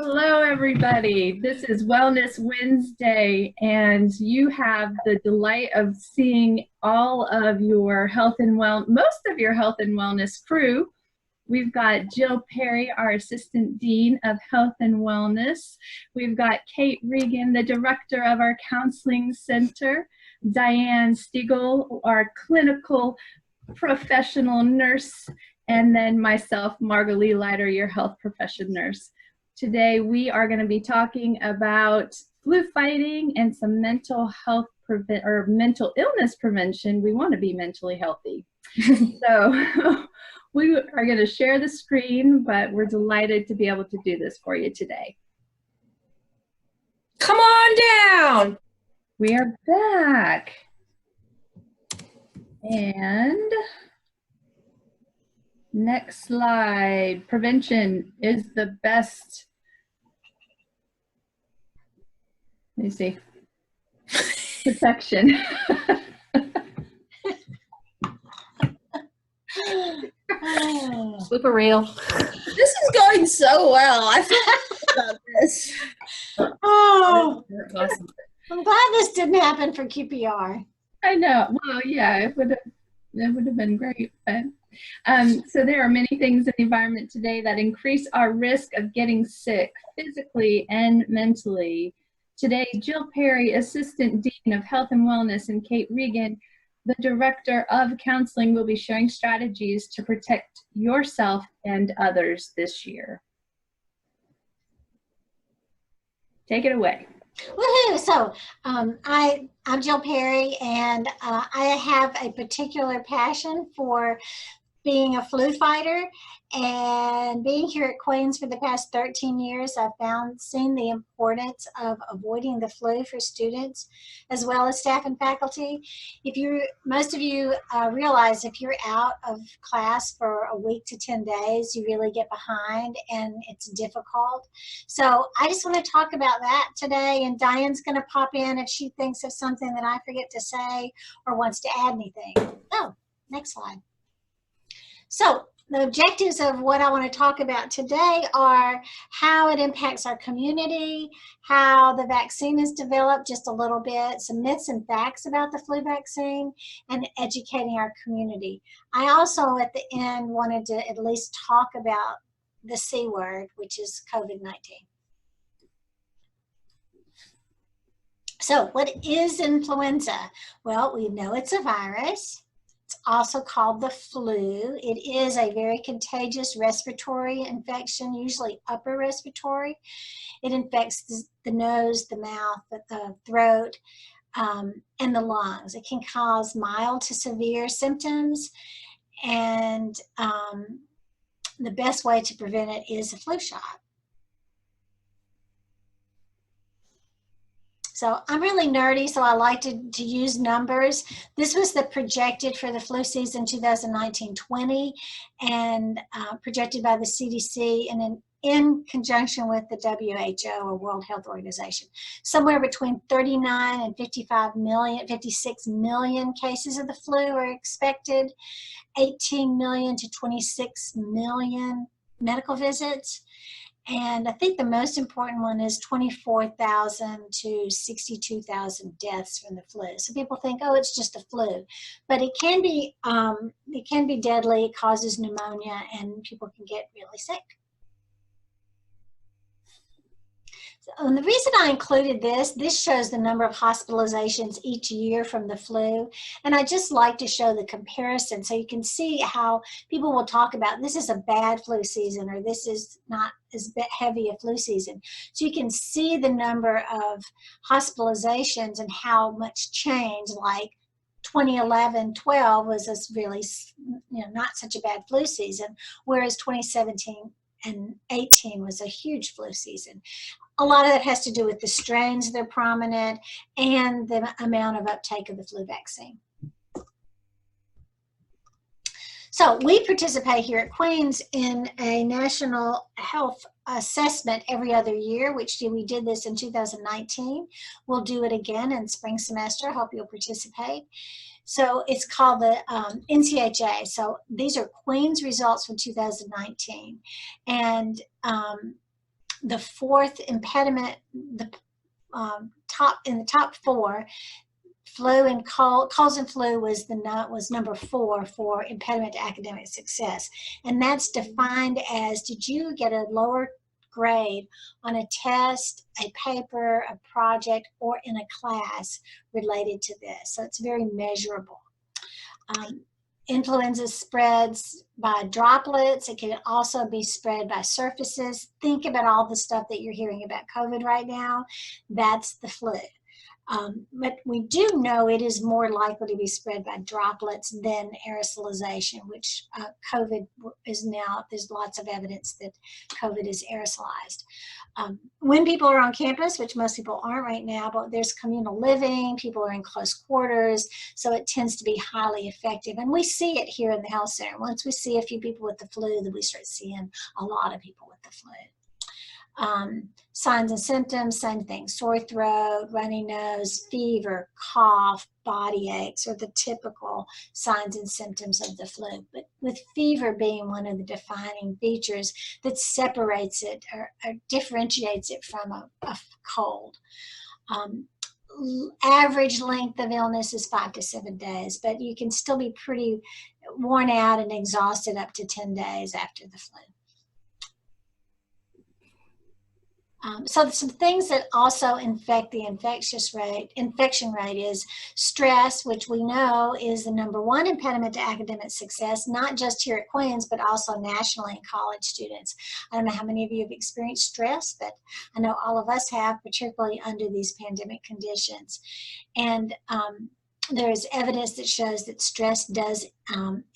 Hello, everybody. This is Wellness Wednesday, and you have the delight of seeing all of your most of your health and wellness crew. We've got Jill Perry, our Assistant Dean of Health and Wellness. We've got Kate Regan, the Director of our Counseling Center. Diane Stiegel, our Clinical Professional Nurse. And then myself, Margot Lee Leiter, your Health Profession Nurse. Today, we are going to be talking about flu fighting and some mental health or mental illness prevention. We want to be mentally healthy. So we are going to share the screen, but we're delighted to be able to do this for you today. Come on down. We are back. And next slide. Prevention is the best. Let me see. Protection. Super real. This is going so well. I feel about this. Oh, Awesome. I'm glad this didn't happen for QPR. I know. Well, yeah, it would have been great. But so there are many things in the environment today that increase our risk of getting sick physically and mentally. Today, Jill Perry, Assistant Dean of Health and Wellness, and Kate Regan, the Director of Counseling, will be sharing strategies to protect yourself and others this year. Take it away. Woohoo! So I'm Jill Perry, and I have a particular passion for being a flu fighter, and being here at Queens for the past 13 years, I've seen the importance of avoiding the flu for students as well as staff and faculty. Most of you realize if you're out of class for a week to 10 days, you really get behind and it's difficult. So I just want to talk about that today, and Diane's going to pop in if she thinks of something that I forget to say or wants to add anything. Oh, next slide. So the objectives of what I want to talk about today are how it impacts our community, how the vaccine is developed just a little bit, some myths and facts about the flu vaccine, and educating our community. I also, at the end, wanted to at least talk about the C word, which is COVID-19. So what is influenza? Well, we know it's a virus. It's also called the flu. It is a very contagious respiratory infection, usually upper respiratory. It infects the nose, the mouth, the throat, and the lungs. It can cause mild to severe symptoms, and the best way to prevent it is a flu shot. So I'm really nerdy, so I like to use numbers. This was the projected for the flu season 2019-20, and projected by the CDC and in conjunction with the WHO, or World Health Organization. Somewhere between 39 and 56 million cases of the flu are expected, 18 million to 26 million medical visits. And I think the most important one is 24,000 to 62,000 deaths from the flu. So people think, oh, it's just a flu, but it can be deadly. It causes pneumonia, and people can get really sick. And the reason I included this shows the number of hospitalizations each year from the flu. And I just like to show the comparison so you can see how people will talk about this is a bad flu season, or this is not as heavy a flu season. So you can see the number of hospitalizations and how much change, like 2011-12 was this really, not such a bad flu season, whereas 2017 and 18 was a huge flu season. A lot of that has to do with the strains that are prominent and the amount of uptake of the flu vaccine. So we participate here at Queens in a national health assessment every other year, which we did this in 2019. We'll do it again in spring semester. I hope you'll participate. So it's called the NCHA. So these are Queens results from 2019. And the fourth impediment, the top four, flu and colds and flu was number 4 for impediment to academic success, and that's defined as, did you get a lower grade on a test, a paper, a project, or in a class related to this? So it's very measurable. Influenza spreads by droplets. It can also be spread by surfaces. Think about all the stuff that you're hearing about COVID right now. That's the flu. But we do know it is more likely to be spread by droplets than aerosolization, which COVID is now, there's lots of evidence that COVID is aerosolized. When people are on campus, which most people aren't right now, but there's communal living, people are in close quarters, so it tends to be highly effective. And we see it here in the health center. Once we see a few people with the flu, then we start seeing a lot of people with the flu. Signs and symptoms, same thing: sore throat, runny nose, fever, cough, body aches are the typical signs and symptoms of the flu. But with fever being one of the defining features that separates it or differentiates it from a cold. Average length of illness is 5 to 7 days, but you can still be pretty worn out and exhausted up to 10 days after the flu. So some things that also infect the infection rate is stress, which we know is the #1 impediment to academic success, not just here at Queens, but also nationally in college students. I don't know how many of you have experienced stress, but I know all of us have, particularly under these pandemic conditions. And there's evidence that shows that stress does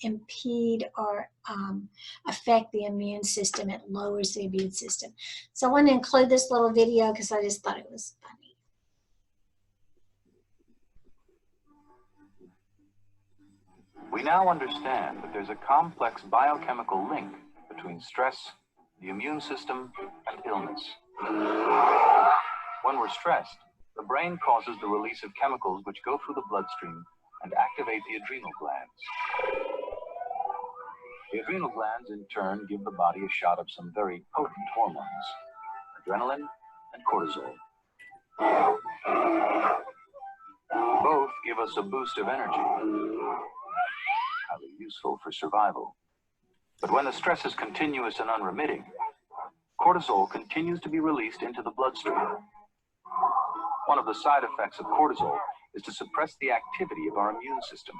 impede or affect the immune system. It lowers the immune system. So I want to include this little video because I just thought it was funny. We now understand that there's a complex biochemical link between stress, the immune system, and illness. When we're stressed, the brain causes the release of chemicals which go through the bloodstream and activate the adrenal glands. The adrenal glands, in turn, give the body a shot of some very potent hormones, adrenaline and cortisol. Both give us a boost of energy, highly useful for survival. But when the stress is continuous and unremitting, cortisol continues to be released into the bloodstream. One of the side effects of cortisol is to suppress the activity of our immune system,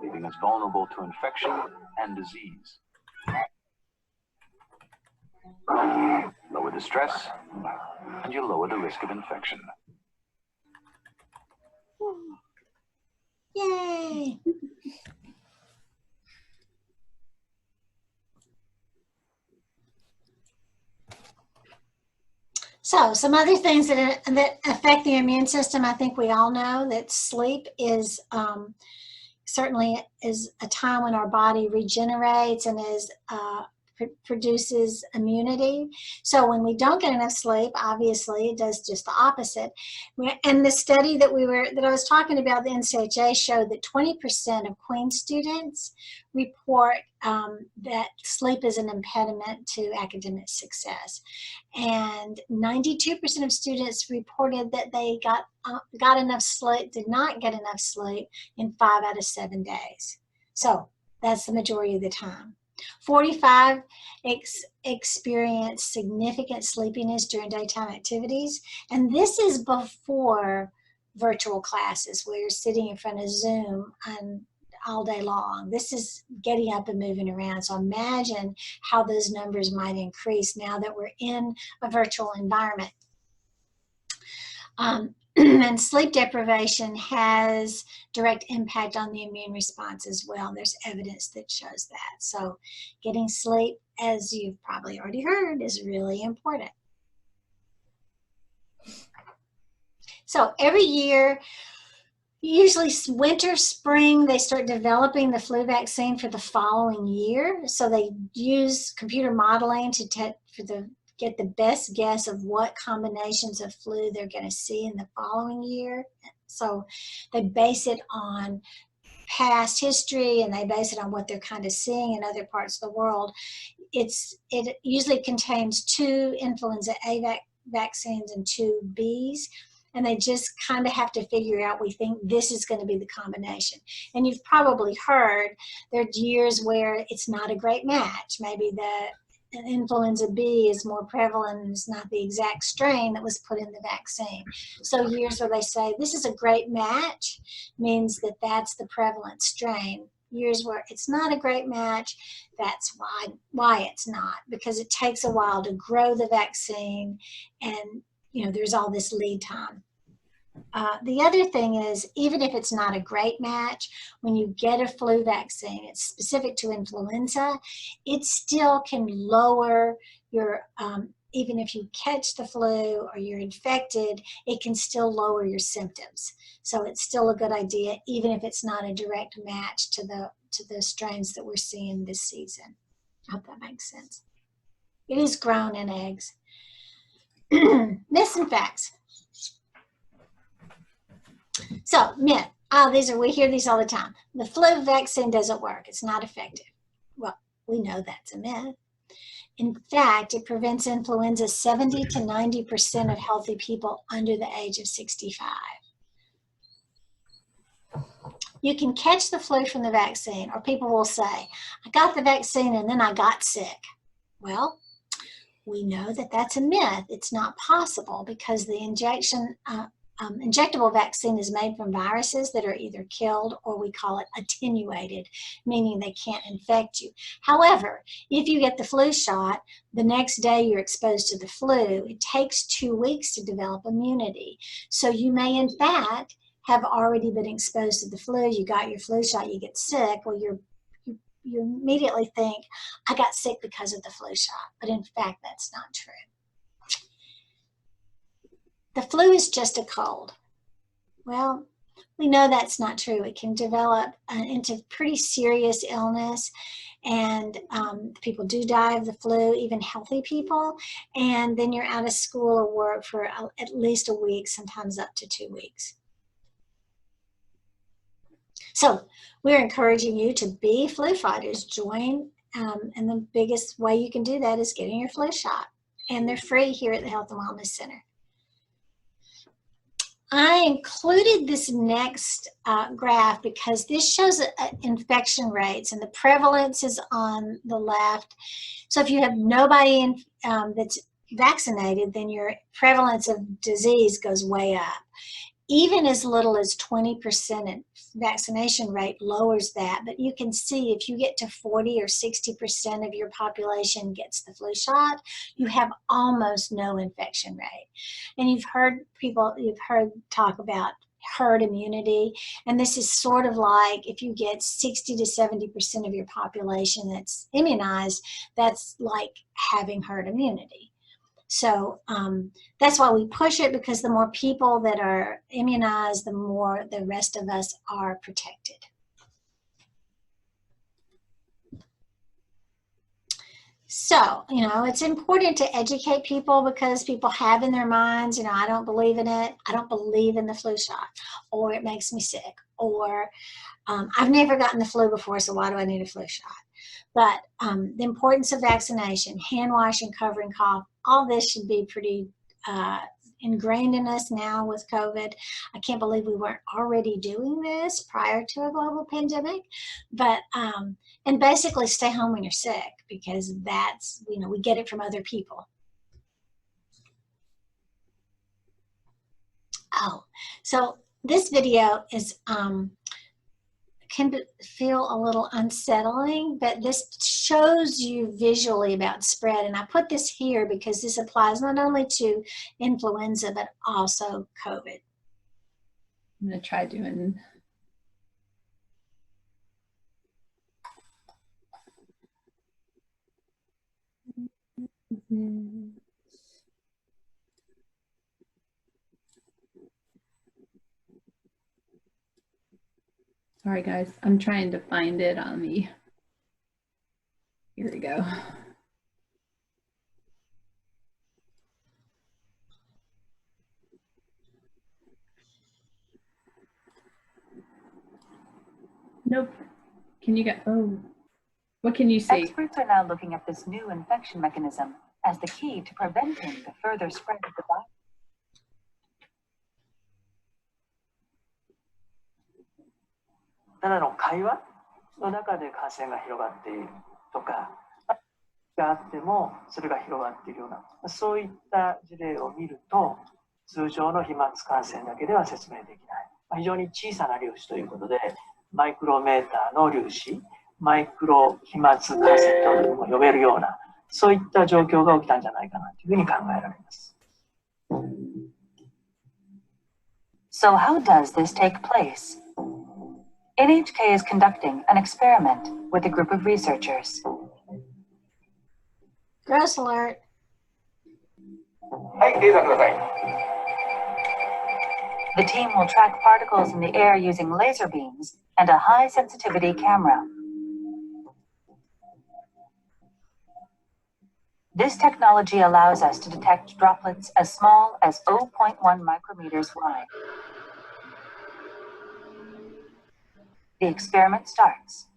leaving us vulnerable to infection and disease. Lower the stress, and you lower the risk of infection. Yay! So some other things that affect the immune system, I think we all know that sleep is certainly is a time when our body regenerates and produces immunity. So when we don't get enough sleep, obviously it does just the opposite. And the study that I was talking about, the NCHA showed that 20% of Queen's students report that sleep is an impediment to academic success. And 92% of students reported that they got enough sleep, did not get enough sleep in 5 out of 7 days. So that's the majority of the time. 45 experience significant sleepiness during daytime activities, and this is before virtual classes where you're sitting in front of Zoom all day long. This is getting up and moving around. So imagine how those numbers might increase now that we're in a virtual environment. And sleep deprivation has direct impact on the immune response as well. There's evidence that shows that. So getting sleep, as you've probably already heard, is really important. So every year, usually winter, spring, they start developing the flu vaccine for the following year. So they use computer modeling to get the best guess of what combinations of flu they're going to see in the following year. So they base it on past history and they base it on what they're kind of seeing in other parts of the world. it usually contains 2 influenza A vaccines and 2 Bs. And they just kind of have to figure out, we think this is going to be the combination. And you've probably heard there are years where it's not a great match. Maybe the influenza B is more prevalent and it's not the exact strain that was put in the vaccine. So years where they say this is a great match means that that's the prevalent strain. Years where it's not a great match, that's why it's not, because it takes a while to grow the vaccine, and there's all this lead time. The other thing is, even if it's not a great match, when you get a flu vaccine, it's specific to influenza, it still can lower your, even if you catch the flu or you're infected, it can still lower your symptoms. So it's still a good idea, even if it's not a direct match to the strains that we're seeing this season. I hope that makes sense. It is grown in eggs. Myths and facts. So, myth. We hear these all the time. The flu vaccine doesn't work. It's not effective. Well, we know that's a myth. In fact, it prevents influenza 70 to 90% of healthy people under the age of 65. You can catch the flu from the vaccine, or people will say, I got the vaccine and then I got sick. Well, we know that that's a myth. It's not possible, because the injectable vaccine is made from viruses that are either killed, or we call it attenuated, meaning they can't infect you. However, if you get the flu shot, the next day you're exposed to the flu, it takes 2 weeks to develop immunity. So you may, in fact, have already been exposed to the flu. You got your flu shot, you get sick. Well, you immediately think, I got sick because of the flu shot. But in fact, that's not true. The flu is just a cold. Well, we know that's not true. It can develop into pretty serious illness, and people do die of the flu, even healthy people, and then you're out of school or work for at least a week, sometimes up to 2 weeks. So we're encouraging you to be flu fighters. Join, and the biggest way you can do that is getting your flu shot, and they're free here at the Health and Wellness Center. I included this next graph because this shows infection rates, and the prevalence is on the left. So if you have nobody that's vaccinated, then your prevalence of disease goes way up. Even as little as 20% vaccination rate lowers that, but you can see if you get to 40 or 60% of your population gets the flu shot, you have almost no infection rate. And you've heard talk about herd immunity, and this is sort of like if you get 60 to 70% of your population that's immunized, that's like having herd immunity. So that's why we push it, because the more people that are immunized, the more the rest of us are protected. So, it's important to educate people, because people have in their minds, I don't believe in it. I don't believe in the flu shot, or it makes me sick, or I've never gotten the flu before, so why do I need a flu shot? But the importance of vaccination, hand washing, covering cough, all this should be pretty ingrained in us now with COVID. I can't believe we weren't already doing this prior to a global pandemic. But, and basically stay home when you're sick, because that's, we get it from other people. Oh, so this video is, can feel a little unsettling, but this shows you visually about spread. And I put this here because this applies not only to influenza, but also COVID. I'm going to try doing... Sorry guys, I'm trying to find it on the, here we go. Nope. Can you get, oh, What can you see? Experts are now looking at this new infection mechanism as the key to preventing the further spread of the virus. ただの会話の中で感染が広がっているとか、があってもそれが広がっているような、そういった事例を見ると、通常の飛沫感染だけでは説明できない。非常に小さな粒子ということで、マイクロメーターの粒子、マイクロ飛沫感染とも呼べるような、そういった状況が起きたんじゃないかなというふうに考えられます。So how does this take place? NHK is conducting an experiment with a group of researchers. Gross alert. はい、データください。 The team will track particles in the air using laser beams and a high sensitivity camera. This technology allows us to detect droplets as small as 0.1 micrometers wide. The experiment starts.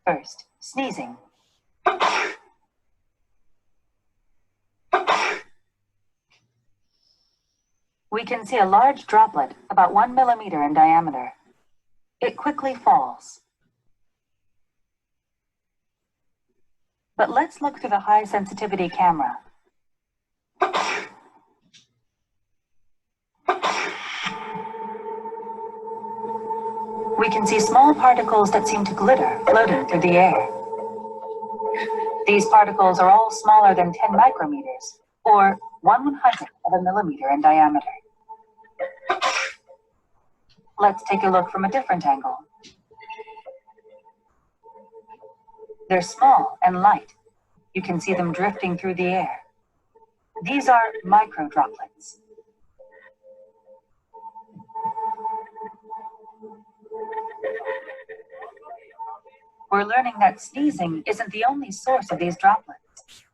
First, sneezing. We can see a large droplet about 1 millimeter in diameter. It quickly falls. But let's look through the high sensitivity camera. We can see small particles that seem to glitter floating through the air. These particles are all smaller than 10 micrometers, or 1/100th of a millimeter in diameter. Let's take a look from a different angle. They're small and light. You can see them drifting through the air. These are microdroplets. We're learning that sneezing isn't the only source of these droplets.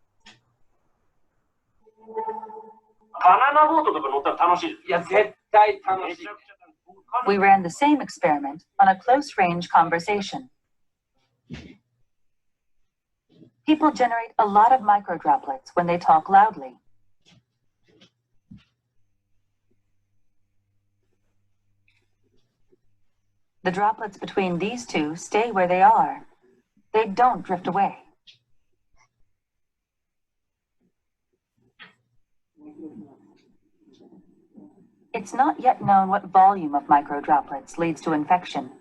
バナナボートとか乗ったら楽しい。いや、絶対楽しい。 We ran the same experiment on a close-range conversation. People generate a lot of microdroplets when they talk loudly. The droplets between these two stay where they are. They don't drift away. It's not yet known what volume of microdroplets leads to infection.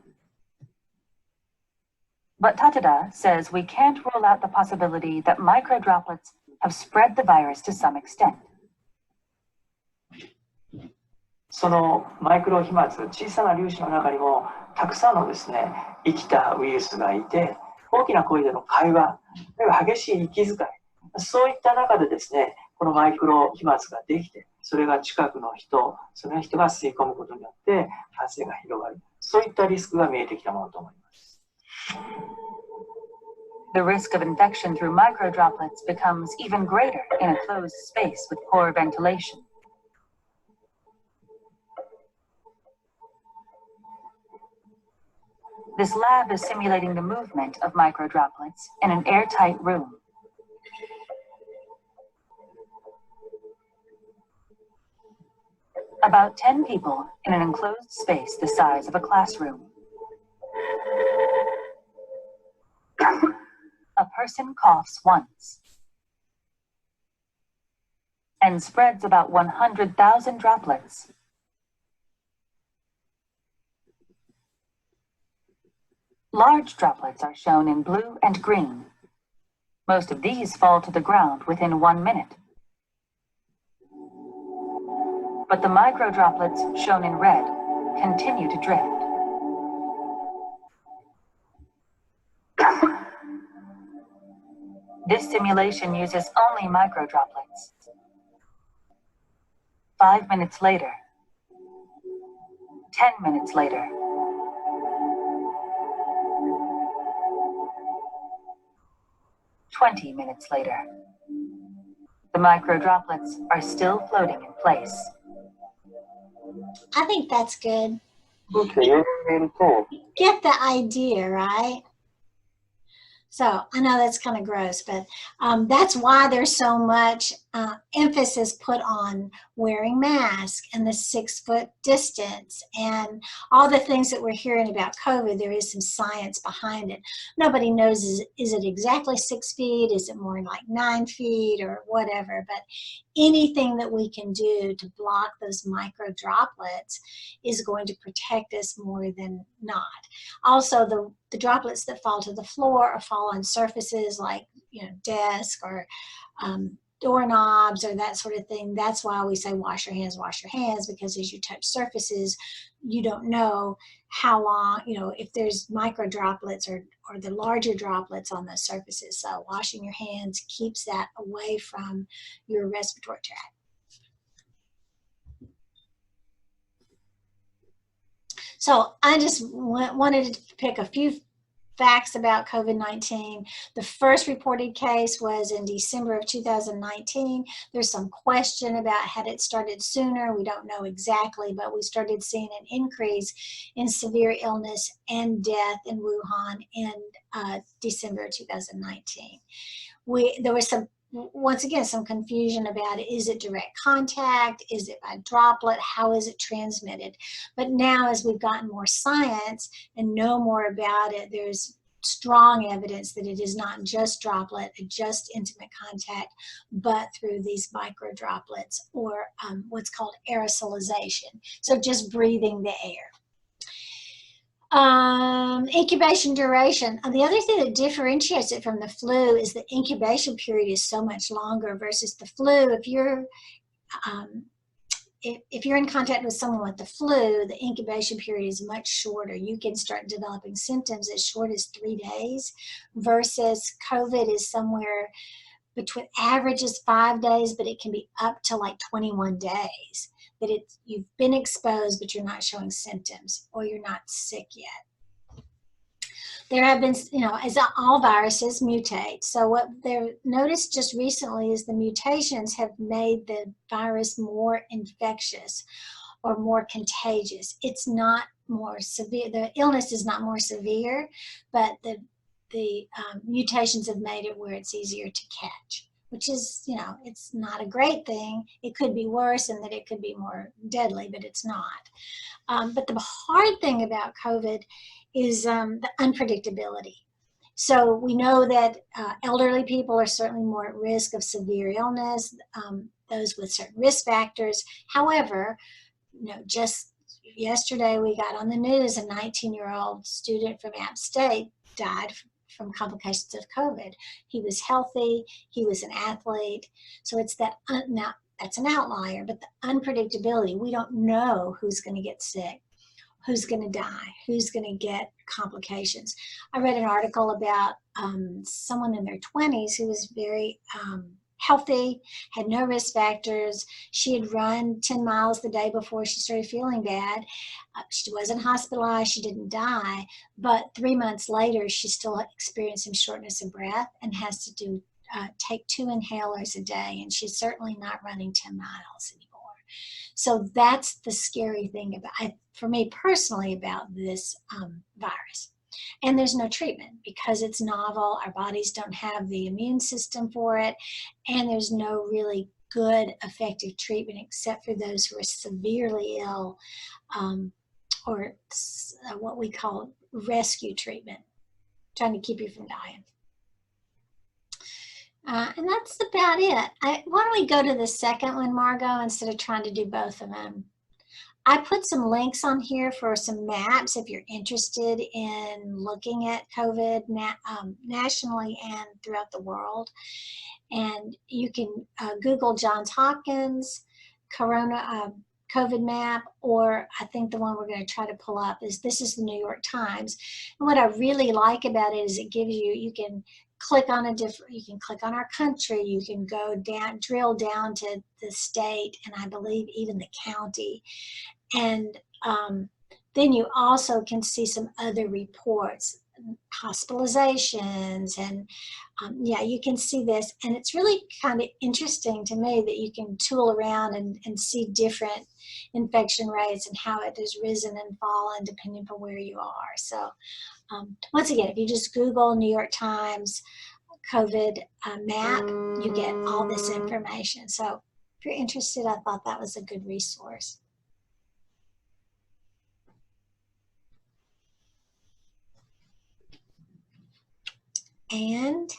But Tatada says we can't rule out the possibility that microdroplets have spread the virus to some extent. そのマイクロ飛沫、小さな粒子の中にもたくさんのですね、生きたウイルスがいて、大きな声での会話、あるいは激しい息遣い、そういった中でですね、このマイクロ飛沫ができて、それが近くの人、その人が吸い込むことによって感染が広がる。そういったリスクが見えてきたものと思います。The risk of infection through microdroplets becomes even greater in a closed space with poor ventilation. This lab is simulating the movement of microdroplets in an airtight room. About 10 people in an enclosed space the size of a classroom. A person coughs once and spreads about 100,000 droplets. Large droplets are shown in blue and green. Most of these fall to the ground within 1 minute. But the microdroplets shown in red continue to drift. This simulation uses only microdroplets. 5 minutes later, 10 minutes later, 20 minutes later, the microdroplets are still floating in place. I think that's good. 空気を読んでいると、 Get the idea, right? So I know that's kind of gross, but that's why there's so much emphasis put on wearing masks and the 6-foot distance and all the things that we're hearing about COVID. There is some science behind it. Nobody knows, is it exactly 6 feet? Is it more like 9 feet or whatever? But anything that we can do to block those micro droplets is going to protect us more than not. Also, the droplets that fall to the floor or fall on surfaces like, you know, desk or doorknobs or that sort of thing. That's why we say wash your hands, because as you touch surfaces, you don't know how long, you know, if there's micro droplets or the larger droplets on those surfaces. So washing your hands keeps that away from your respiratory tract. So I just wanted to pick a few facts about COVID-19. The first reported case was in December of 2019. There's some question about had it started sooner. We don't know exactly, but we started seeing an increase in severe illness and death in Wuhan in December of 2019. There was once again, some confusion about it. Is it direct contact? Is it by droplet? How is it transmitted? But now, as we've gotten more science and know more about it, there's strong evidence that it is not just droplet, just intimate contact, but through these micro droplets or what's called aerosolization. So just breathing the air. Incubation duration. And the other thing that differentiates it from the flu is the incubation period is so much longer versus the flu. If you're in contact with someone with the flu, the incubation period is much shorter. You can start developing symptoms as short as 3 days versus COVID is somewhere between, average is 5 days, but it can be up to like 21 days. That you've been exposed, but you're not showing symptoms or you're not sick yet. There have been, you know, as all viruses mutate. So what they've noticed just recently is the mutations have made the virus more infectious or more contagious. It's not more severe. The illness is not more severe, but the mutations have made it where it's easier to catch, which is, you know, it's not a great thing. It could be worse and that it could be more deadly, but it's not. But the hard thing about COVID is the unpredictability. So we know that elderly people are certainly more at risk of severe illness, those with certain risk factors. However, you know, just yesterday we got on the news a 19-year-old student from App State died from complications of COVID. He was healthy, he was an athlete. So it's that, now that's an outlier, but the unpredictability, we don't know who's going to get sick, who's going to die, who's going to get complications. I read an article about someone in their 20s who was very healthy, had no risk factors. She had run 10 miles the day before she started feeling bad. She wasn't hospitalized, she didn't die, but 3 months later, she's still experiencing shortness of breath and has to take 2 inhalers a day, and she's certainly not running 10 miles anymore. So that's the scary thing about, for me personally, about this virus. And there's no treatment because it's novel. Our bodies don't have the immune system for it. And there's no really good, effective treatment except for those who are severely ill or what we call rescue treatment, trying to keep you from dying. And that's about it. Why don't we go to the second one, Margot, instead of trying to do both of them? I put some links on here for some maps if you're interested in looking at COVID nationally and throughout the world. And you can Google Johns Hopkins COVID map, or I think the one we're going to try to pull up is, this is the New York Times. And what I really like about it is it gives you, you can click on you can click on our country, you can go down, drill down to the state, and I believe even the county. And then you also can see some other reports hospitalizations, and yeah, you can see this, and it's really kind of interesting to me that you can tool around and see different infection rates and how it has risen and fallen depending on where you are. So once again, if you just Google New York Times COVID map, you get all this information. So if you're interested, I thought that was a good resource. And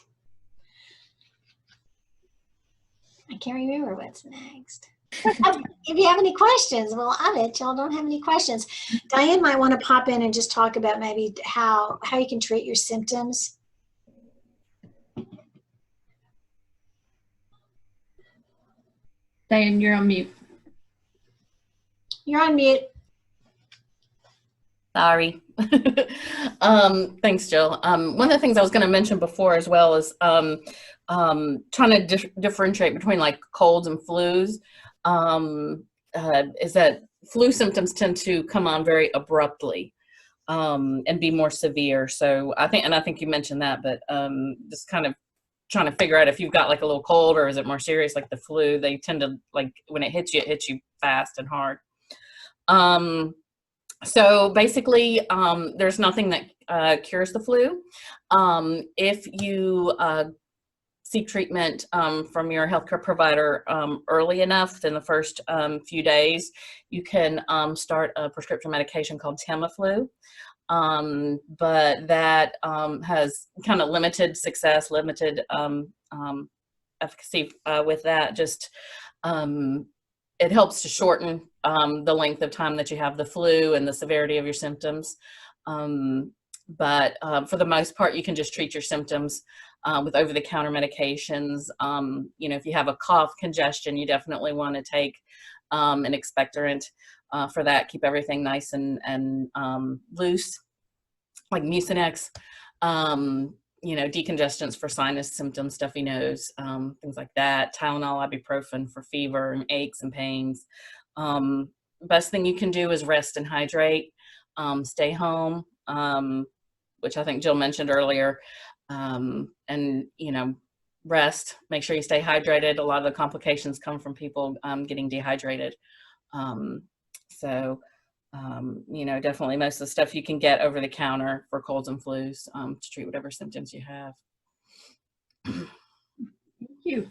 I can't remember what's next. If you have any questions, well, I bet y'all don't have any questions. Diane might want to pop in and just talk about maybe how you can treat your symptoms. Diane, you're on mute. You're on mute. Sorry. Thanks, Jill. One of the things I was going to mention before as well is trying to differentiate between like colds and flus. Is that flu symptoms tend to come on very abruptly and be more severe. So I think you mentioned that, but just kind of trying to figure out if you've got like a little cold or is it more serious like the flu. They tend to, like, when it hits you fast and hard. So basically, there's nothing that cures the flu. If you seek treatment from your healthcare provider early enough, in the first few days, you can start a prescription medication called Tamiflu. But that has kind of limited success, limited efficacy with that. Just it helps to shorten the length of time that you have the flu and the severity of your symptoms. But for the most part, you can just treat your symptoms with over-the-counter medications. If you have a cough, congestion, you definitely want to take an expectorant for that. Keep everything nice and loose, like Mucinex. Decongestants for sinus symptoms, stuffy nose, things like that. Tylenol, ibuprofen for fever and aches and pains. Best thing you can do is rest and hydrate. Stay home, which I think Jill mentioned earlier. And rest. Make sure you stay hydrated. A lot of the complications come from people getting dehydrated. Definitely most of the stuff you can get over the counter for colds and flus to treat whatever symptoms you have. Thank you.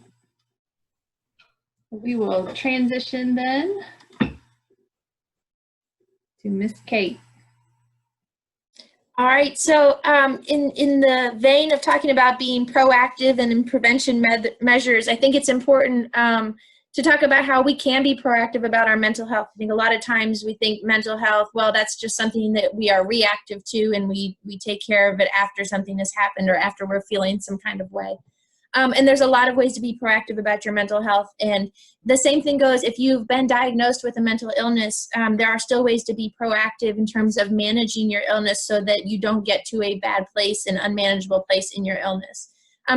We will transition then to Miss Kate. All right, so in the vein of talking about being proactive and in prevention measures, I think it's important to talk about how we can be proactive about our mental health. I think a lot of times we think mental health, well, that's just something that we are reactive to, and we take care of it after something has happened or after we're feeling some kind of way. And there's a lot of ways to be proactive about your mental health. And the same thing goes if you've been diagnosed with a mental illness, there are still ways to be proactive in terms of managing your illness so that you don't get to a bad place, an unmanageable place in your illness.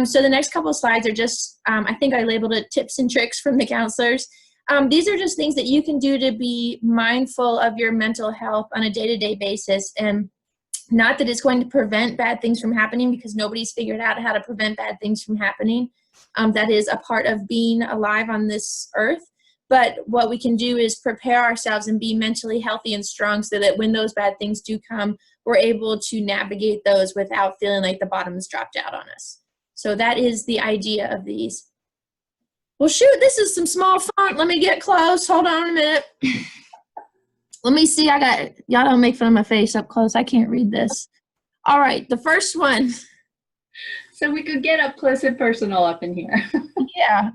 So the next couple of slides are just, I think I labeled it tips and tricks from the counselors. These are just things that you can do to be mindful of your mental health on a day-to-day basis. And not that it's going to prevent bad things from happening, because nobody's figured out how to prevent bad things from happening. That is a part of being alive on this earth. But what we can do is prepare ourselves and be mentally healthy and strong so that when those bad things do come, we're able to navigate those without feeling like the bottom has dropped out on us. So that is the idea of these. Well, shoot, this is some small font. Let me get close. Hold on a minute. Let me see. Y'all don't make fun of my face up close. I can't read this. All right, the first one. So we could get up close and personal up in here. Yeah.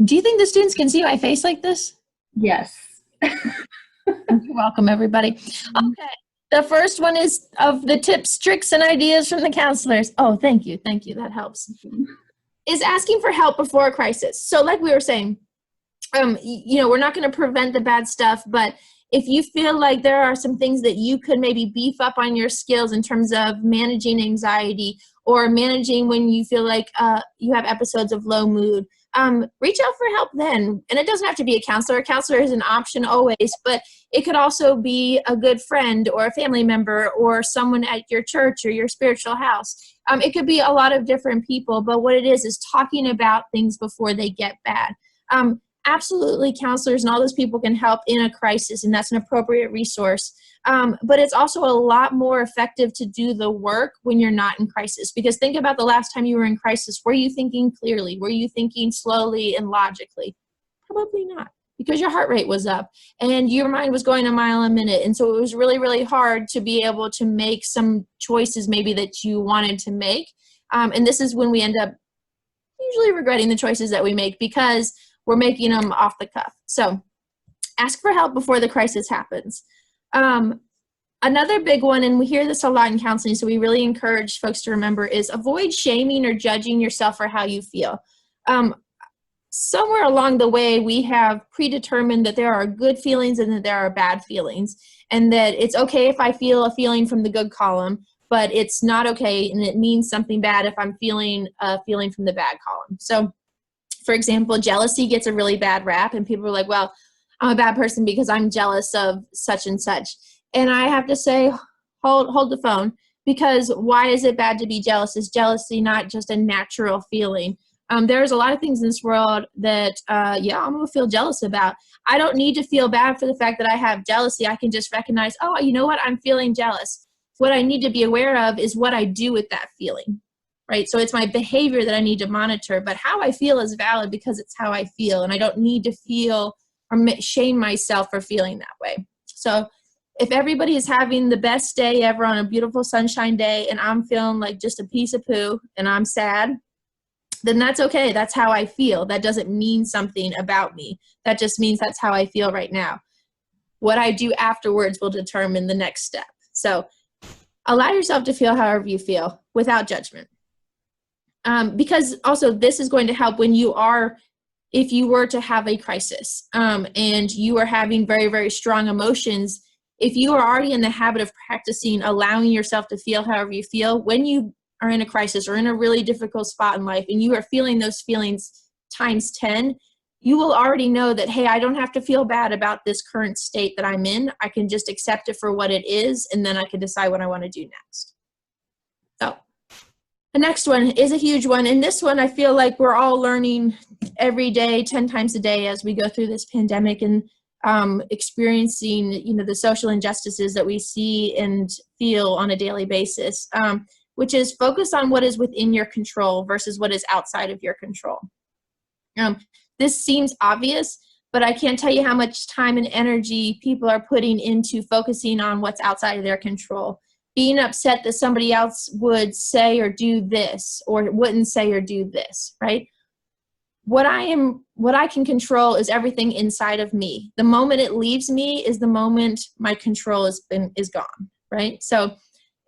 Do you think the students can see my face like this? Yes. You're welcome, everybody. Okay. The first one is of the tips, tricks, and ideas from the counselors. Oh, thank you. Thank you. That helps. Is asking for help before a crisis. So like we were saying, we're not going to prevent the bad stuff, but if you feel like there are some things that you could maybe beef up on your skills in terms of managing anxiety or managing when you feel like you have episodes of low mood, reach out for help then. And it doesn't have to be a counselor. A counselor is an option always, but it could also be a good friend or a family member or someone at your church or your spiritual house. It could be a lot of different people, but what it is talking about things before they get bad. Absolutely, counselors and all those people can help in a crisis, and that's an appropriate resource. But it's also a lot more effective to do the work when you're not in crisis. Because think about the last time you were in crisis. Were you thinking clearly? Were you thinking slowly and logically? Probably not, because your heart rate was up and your mind was going a mile a minute. And so it was really, really hard to be able to make some choices maybe that you wanted to make. And this is when we end up usually regretting the choices that we make because we're making them off the cuff. So ask for help before the crisis happens. Another big one, and we hear this a lot in counseling, so we really encourage folks to remember, is avoid shaming or judging yourself for how you feel. Somewhere along the way, we have predetermined that there are good feelings and that there are bad feelings, and that it's okay if I feel a feeling from the good column, but it's not okay and it means something bad if I'm feeling a feeling from the bad column. So, for example, jealousy gets a really bad rap, and people are like, well, I'm a bad person because I'm jealous of such and such. And I have to say, hold the phone, because why is it bad to be jealous? Is jealousy not just a natural feeling? There's a lot of things in this world that, I'm going to feel jealous about. I don't need to feel bad for the fact that I have jealousy. I can just recognize, oh, you know what? I'm feeling jealous. What I need to be aware of is what I do with that feeling. Right? So it's my behavior that I need to monitor, but how I feel is valid because it's how I feel, and I don't need to feel or shame myself for feeling that way. So if everybody is having the best day ever on a beautiful sunshine day and I'm feeling like just a piece of poo and I'm sad, then that's okay. That's how I feel. That doesn't mean something about me. That just means that's how I feel right now. What I do afterwards will determine the next step. So allow yourself to feel however you feel without judgment. Because also this is going to help when if you were to have a crisis and you are having very, very strong emotions, if you are already in the habit of practicing allowing yourself to feel however you feel, when you are in a crisis or in a really difficult spot in life and you are feeling those feelings times 10, you will already know that, hey, I don't have to feel bad about this current state that I'm in. I can just accept it for what it is, and then I can decide what I want to do next. So the next one is a huge one, and this one I feel like we're all learning every day, 10 times a day as we go through this pandemic and experiencing, the social injustices that we see and feel on a daily basis, which is focus on what is within your control versus what is outside of your control. This seems obvious, but I can't tell you how much time and energy people are putting into focusing on what's outside of their control. Being upset that somebody else would say or do this, or wouldn't say or do this, right? What I can control is everything inside of me. The moment it leaves me is the moment my control is gone, right? So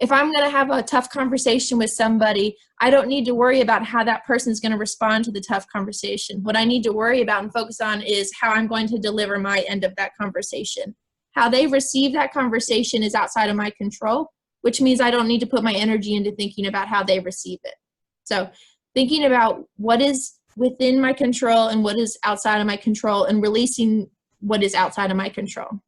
if I'm going to have a tough conversation with somebody, I don't need to worry about how that person is going to respond to the tough conversation. What I need to worry about and focus on is how I'm going to deliver my end of that conversation. How they receive that conversation is outside of my control, which means I don't need to put my energy into thinking about how they receive it. So thinking about what is within my control and what is outside of my control, and releasing what is outside of my control.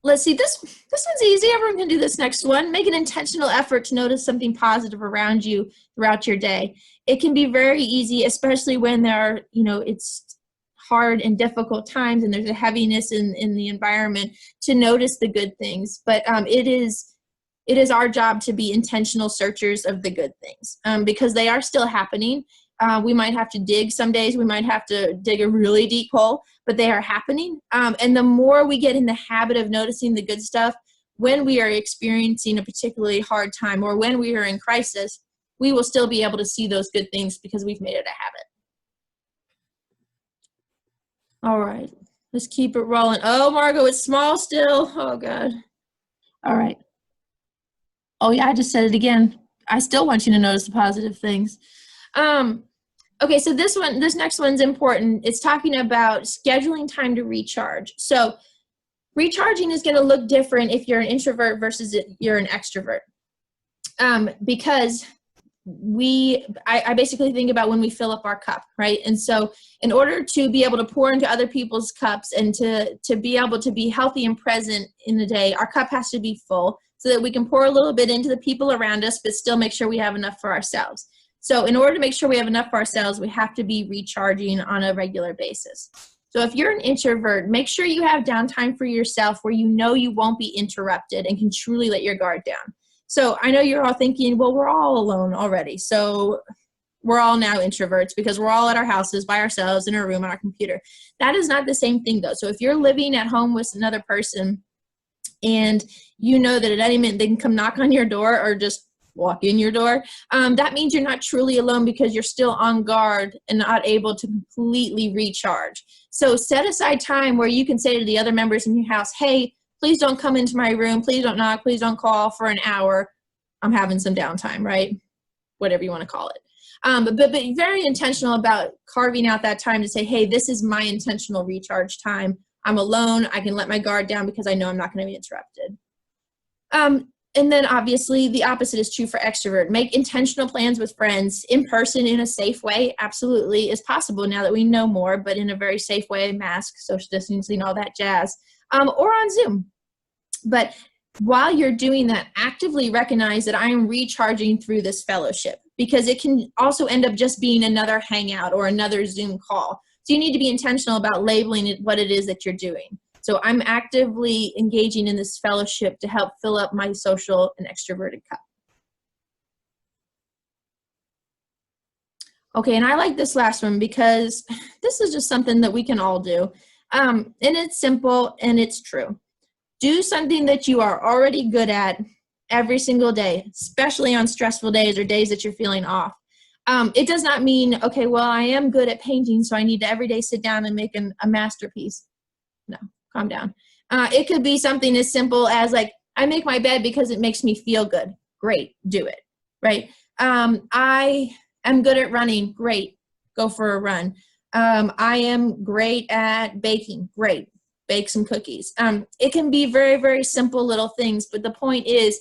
Let's see, this one's easy. Everyone can do this next one. Make an intentional effort to notice something positive around you throughout your day. It can be very easy, especially when there are, it's hard and difficult times and there's a heaviness in the environment, to notice the good things. But it is our job to be intentional searchers of the good things, because they are still happening. We might have to dig some days. We might have to dig a really deep hole, but they are happening. And the more we get in the habit of noticing the good stuff, when we are experiencing a particularly hard time or when we are in crisis, we will still be able to see those good things because we've made it a habit. All right, let's keep it rolling. Oh, Margot, it's small still. Oh, God. All right. Oh, yeah, I just said it again. I still want you to notice the positive things. Okay, so this next one's important. It's talking about scheduling time to recharge. So recharging is going to look different if you're an introvert versus if you're an extrovert. Because I basically think about when we fill up our cup, right? And so in order to be able to pour into other people's cups and to be able to be healthy and present in the day, our cup has to be full so that we can pour a little bit into the people around us, but still make sure we have enough for ourselves. So in order to make sure we have enough for ourselves, we have to be recharging on a regular basis. So if you're an introvert, make sure you have downtime for yourself where you know you won't be interrupted and can truly let your guard down. So I know you're all thinking, well, we're all alone already. So we're all now introverts because we're all at our houses by ourselves in our room on our computer. That is not the same thing though. So if you're living at home with another person and you know that at any minute they can come knock on your door or just walk in your door, that means you're not truly alone because you're still on guard and not able to completely recharge. So set aside time where you can say to the other members in your house, hey, please don't come into my room. Please don't knock. Please don't call for an hour. I'm having some downtime, right? Whatever you want to call it. But be very intentional about carving out that time to say, hey, this is my intentional recharge time. I'm alone. I can let my guard down because I know I'm not going to be interrupted. And then obviously the opposite is true for extrovert. Make intentional plans with friends in person in a safe way. Absolutely is possible now that we know more, but in a very safe way, mask, social distancing, all that jazz. Or on Zoom. But while you're doing that, actively recognize that I am recharging through this fellowship because it can also end up just being another hangout or another Zoom call. So you need to be intentional about labeling it what it is that you're doing. So I'm actively engaging in this fellowship to help fill up my social and extroverted cup. Okay, and I like this last one because this is just something that we can all do. And it's simple and it's true. Do something that you are already good at every single day, especially on stressful days or days that you're feeling off. It does not mean, okay, well, I am good at painting, so I need to every day sit down and make a masterpiece. No, calm down. It could be something as simple as like, I make my bed because it makes me feel good. Great, do it, right? I am good at running. Great, go for a run. I am great at baking. Great. Bake some cookies. It can be very, very simple little things, but the point is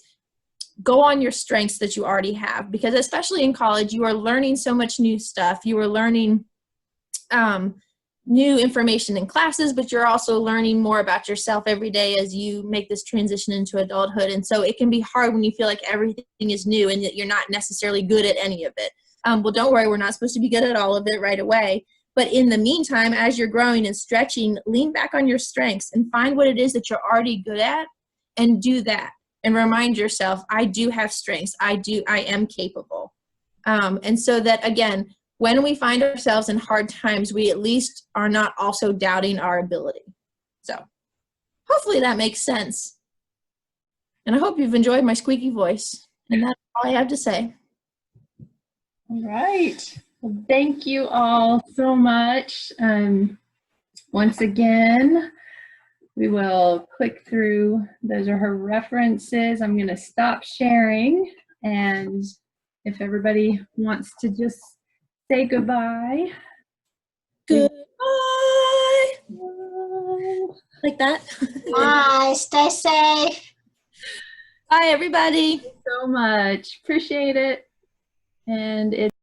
go on your strengths that you already have because especially in college, you are learning so much new stuff. You are learning new information in classes, but you're also learning more about yourself every day as you make this transition into adulthood. And so it can be hard when you feel like everything is new and that you're not necessarily good at any of it. Well, don't worry, we're not supposed to be good at all of it right away. But in the meantime, as you're growing and stretching, lean back on your strengths and find what it is that you're already good at and do that. And remind yourself, I do have strengths. I am capable. And so that, again, when we find ourselves in hard times, we at least are not also doubting our ability. So hopefully that makes sense. And I hope you've enjoyed my squeaky voice. And that's all I have to say. All right. Well, thank you all so much. Once again, we will click through. Those are her references. I'm going to stop sharing. And if everybody wants to just say goodbye. Goodbye. Like that. Bye. Stay safe. Bye, everybody. Thank you so much. Appreciate it. And it's